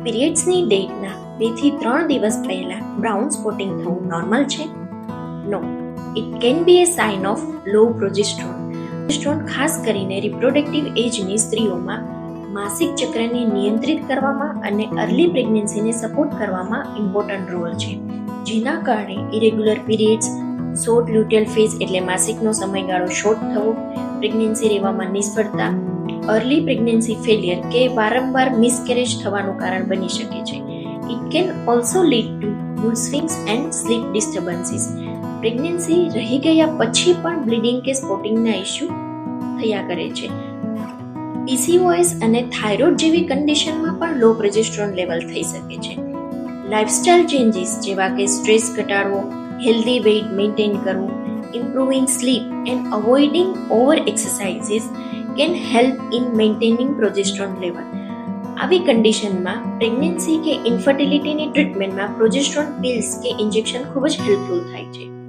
પીરિયડ્સની ડેટના 2 થી 3 દિવસ પહેલા બ્રાઉન સ્પોટિંગ થવું નોર્મલ છે? No, it can be a sign of low progesterone. Progesterone ખાસ કરીને રિપ્રોડક્ટિવ એજની સ્ત્રીઓમાં માસિક ચક્રને નિયંત્રિત કરવામાં અને અર્લી પ્રેગ્નન્સીને સપોર્ટ કરવામાં ઇમ્પોર્ટન્ટ રોલ છે, જેના કારણે ઇરેગ્યુલર પીરિયડ્સ, શોર્ટ લ્યુટેલ ફેઝ એટલે માસિકનો સમયગાળો શોર્ટ થવો, પ્રેગ્નન્સી રહેવામાં નિષ્ફળતા, અર્લી પ્રેગ્નન્સી ફેલિયર કે વારંવાર મિસકેરેજ થવાનું કારણ બની શકે છે. It can also lead to mood swings and sleep disturbances. Pregnancy રહી ગયા પછી પણ બ્લીડિંગ કે સ્પોટિંગના ઇસ્યુ થયા કરે છે. PCOS અને થાઇરોઇડ જેવી કન્ડિશનમાં પણ લો પ્રોજેસ્ટ્રોન લેવલ થઈ શકે છે. લાઇફસ્ટાઇલ ચેન્જીસ જેવા કે સ્ટ્રેસ ઘટાડવો, હેલ્ધી વેઇટ મેન્ટેન કરવું, improving slip and અવોઇડિંગ over exercises can help in maintaining progesterone level. આવી કન્ડિશનમાં પ્રેગ્નન્સી કે ઇન્ફર્ટિલિટીની ટ્રીટમેન્ટમાં પ્રોજેસ્ટ્રોન પિલ્સ કે ઇન્જેક્શન ખૂબ જ હેલ્પફુલ થાય છે.